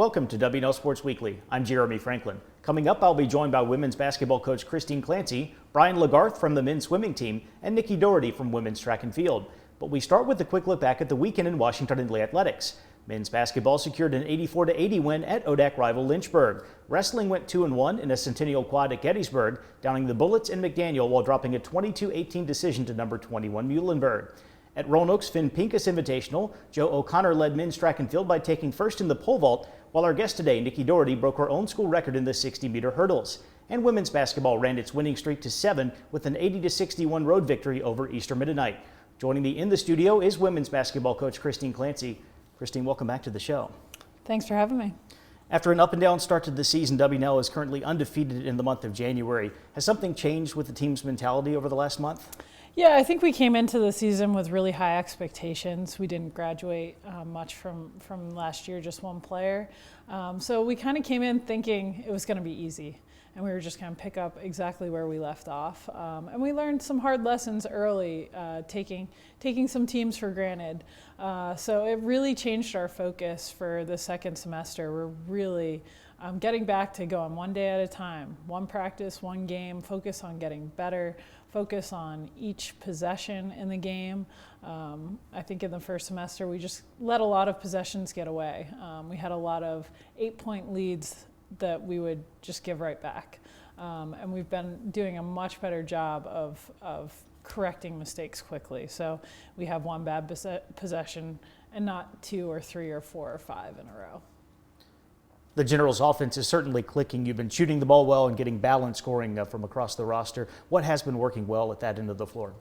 Welcome to W&L Sports Weekly. I'm Jeremy Franklin. Coming up, I'll be joined by women's basketball coach Clancy, Brian Legarth from the men's swimming team, and Nikki Doherty from women's track and field. But we start with a quick look back at the weekend in Washington and Lee athletics. Men's basketball secured an 84-80 win at ODAC rival Lynchburg. Wrestling went 2-1 in a Centennial Quad at Gettysburg, downing the Bullets and McDaniel while dropping a 22-18 decision to number 21 Muhlenberg. At Roanoke's Finn Pincus Invitational, Joe O'Connor led men's track and field by taking first in the pole vault, while our guest today, Nikki Doherty, broke her own school record in the 60-meter hurdles. And women's basketball ran its winning streak to 7 with an 80-61 road victory over Eastern Mennonite. Joining me in the studio is women's basketball coach Clancy. Christine, welcome back to the show. Thanks for having me. After an up-and-down start to the season, W&L is currently undefeated in the month of January. Has something changed with the team's mentality over the last month? Yeah, I think we came into the season with really high expectations. We didn't graduate much from last year, just one player. So we kind of came in thinking it was going to be easy, and we were just going to pick up exactly where we left off. And we learned some hard lessons early, taking some teams for granted. So it really changed our focus for the second semester. We're really getting back to going one day at a time, one practice, one game, focus on getting better, focus on each possession in the game. I think in the first semester we just let a lot of possessions get away. We had a lot of 8-point leads that we would just give right back. And we've been doing a much better job of correcting mistakes quickly. So we have one bad possession and not 2 or 3 or 4 or 5 in a row. The Generals' offense is certainly clicking. You've been shooting the ball well and getting balanced scoring from across the roster. What has been working well at that end of the floor?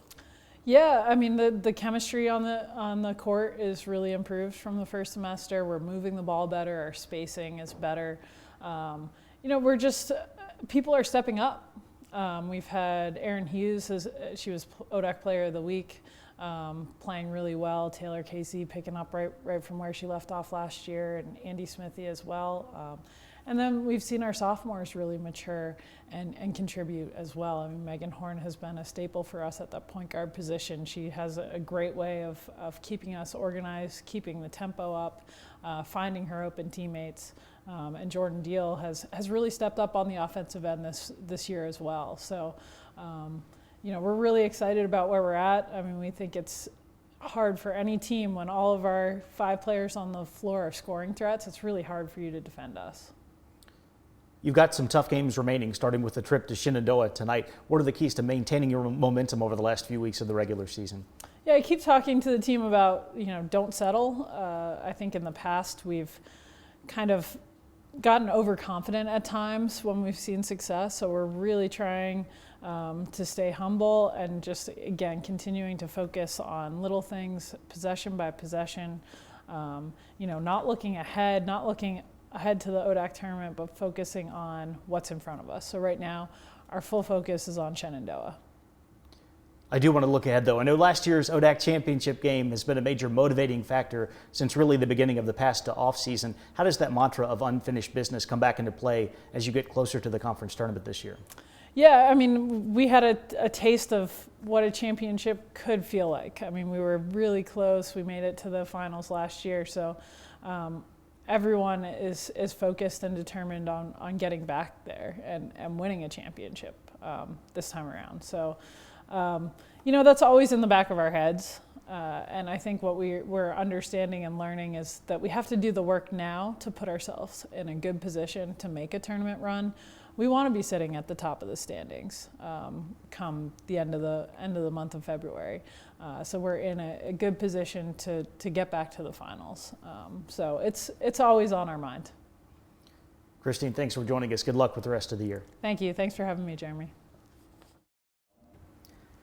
Yeah, I mean the chemistry on the court is really improved from the first semester. We're moving the ball better. Our spacing is better. We're just people are stepping up. We've had Erin Hughes, she was ODAC Player of the Week, playing really well. Taylor Casey picking up right from where she left off last year, and Andy Smithy as well. And then we've seen our sophomores really mature and contribute as well. I mean, Megan Horn has been a staple for us at that point guard position. She has a great way of keeping us organized, keeping the tempo up, finding her open teammates. And Jordan Deal has really stepped up on the offensive end this year as well. So, we're really excited about where we're at. I mean, we think it's hard for any team when all of our 5 players on the floor are scoring threats. It's really hard for you to defend us. You've got some tough games remaining, starting with the trip to Shenandoah tonight. What are the keys to maintaining your momentum over the last few weeks of the regular season? Yeah, I keep talking to the team about, don't settle. I think in the past we've kind of gotten overconfident at times when we've seen success. So we're really trying to stay humble and just, again, continuing to focus on little things, possession by possession, not looking ahead to the ODAC tournament, but focusing on what's in front of us. So right now, our full focus is on Shenandoah. I do want to look ahead, though. I know last year's ODAC championship game has been a major motivating factor since really the beginning of the past off-season. How does that mantra of unfinished business come back into play as you get closer to the conference tournament this year? Yeah, I mean, we had a taste of what a championship could feel like. I mean, we were really close. We made it to the finals last year. So everyone is focused and determined on getting back there and winning a championship this time around. So, that's always in the back of our heads. And I think what we're understanding and learning is that we have to do the work now to put ourselves in a good position to make a tournament run. We want to be sitting at the top of the standings come the end of the month of February. So we're in a good position to get back to the finals. So it's always on our mind. Christine, thanks for joining us. Good luck with the rest of the year. Thank you. Thanks for having me, Jeremy.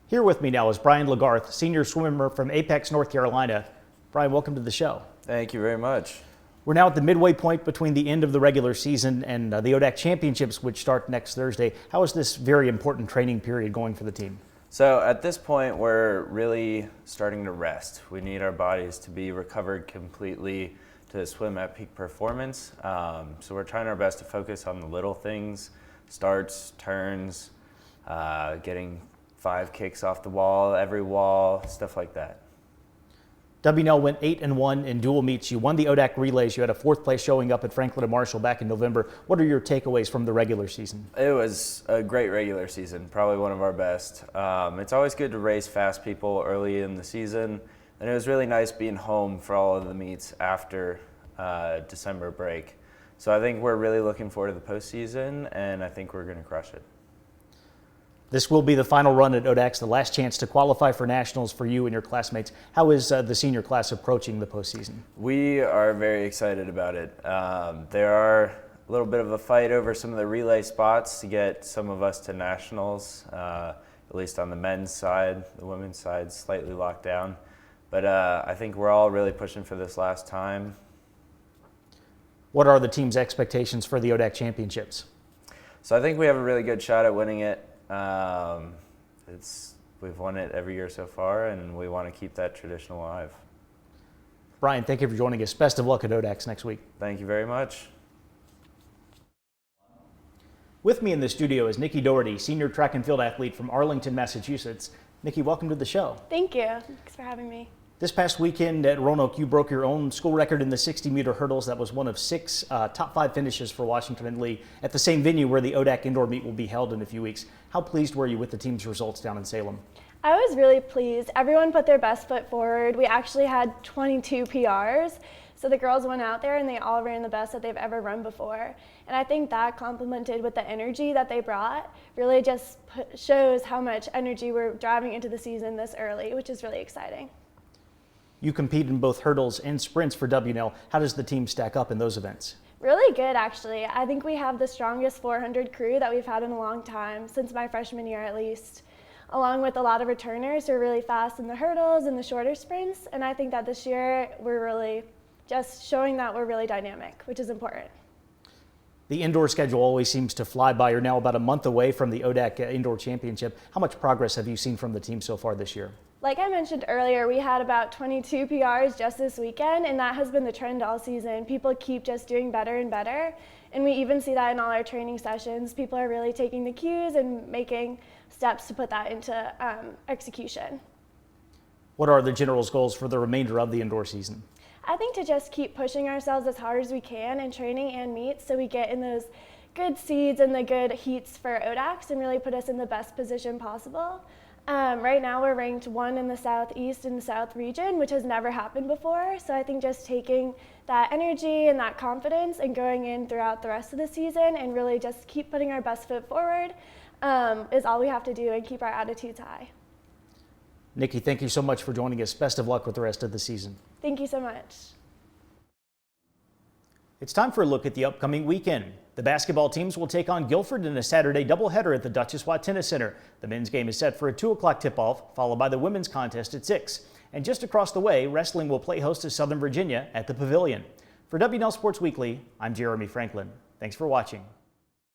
Here with me now is Brian Legarth, senior swimmer from Apex, North Carolina. Brian, welcome to the show. Thank you very much. We're now at the midway point between the end of the regular season and the ODAC championships, which start next Thursday. How is this very important training period going for the team? So at this point, we're really starting to rest. We need our bodies to be recovered completely to swim at peak performance. So we're trying our best to focus on the little things, starts, turns, getting 5 kicks off the wall, every wall, stuff like that. W&L went 8-1 in dual meets. You won the ODAC relays. You had a 4th place showing up at Franklin and Marshall back in November. What are your takeaways from the regular season? It was a great regular season, probably one of our best. It's always good to race fast people early in the season, and it was really nice being home for all of the meets after December break. So I think we're really looking forward to the postseason, and I think we're going to crush it. This will be the final run at ODAC's, the last chance to qualify for nationals for you and your classmates. How is the senior class approaching the postseason? We are very excited about it. There are a little bit of a fight over some of the relay spots to get some of us to nationals, at least on the men's side. The women's side slightly locked down. But I think we're all really pushing for this last time. What are the team's expectations for the ODAC championships? So I think we have a really good shot at winning it. We've won it every year so far, and we want to keep that tradition alive. Brian, thank you for joining us. Best of luck at ODAC's next week. Thank you very much. With me in the studio is Nikki Doherty, senior track and field athlete from Arlington, Massachusetts. Nikki, welcome to the show. Thank you. Thanks for having me. This past weekend at Roanoke, you broke your own school record in the 60-meter hurdles. That was one of 6 top 5 finishes for Washington and Lee at the same venue where the ODAC indoor meet will be held in a few weeks. How pleased were you with the team's results down in Salem? I was really pleased. Everyone put their best foot forward. We actually had 22 PRs. So the girls went out there and they all ran the best that they've ever run before. And I think that complemented with the energy that they brought really just shows how much energy we're driving into the season this early, which is really exciting. You compete in both hurdles and sprints for W&L. How does the team stack up in those events? Really good, actually. I think we have the strongest 400 crew that we've had in a long time, since my freshman year at least, along with a lot of returners who are really fast in the hurdles and the shorter sprints. And I think that this year we're really just showing that we're really dynamic, which is important. The indoor schedule always seems to fly by. You're now about a month away from the ODAC Indoor Championship. How much progress have you seen from the team so far this year? Like I mentioned earlier, we had about 22 PRs just this weekend, and that has been the trend all season. People keep just doing better and better, and we even see that in all our training sessions. People are really taking the cues and making steps to put that into execution. What are the general's goals for the remainder of the indoor season? I think to just keep pushing ourselves as hard as we can in training and meets so we get in those good seeds and the good heats for ODACs and really put us in the best position possible. Right now we're ranked 1 in the Southeast and South region, which has never happened before. So I think just taking that energy and that confidence and going in throughout the rest of the season and really just keep putting our best foot forward is all we have to do and keep our attitudes high. Nikki, thank you so much for joining us. Best of luck with the rest of the season. Thank you so much. It's time for a look at the upcoming weekend. The basketball teams will take on Guilford in a Saturday doubleheader at the Duchess Watt Tennis Center. The men's game is set for a 2 o'clock tip-off, followed by the women's contest at 6. And just across the way, wrestling will play host to Southern Virginia at the Pavilion. For W&L Sports Weekly, I'm Jeremy Franklin. Thanks for watching.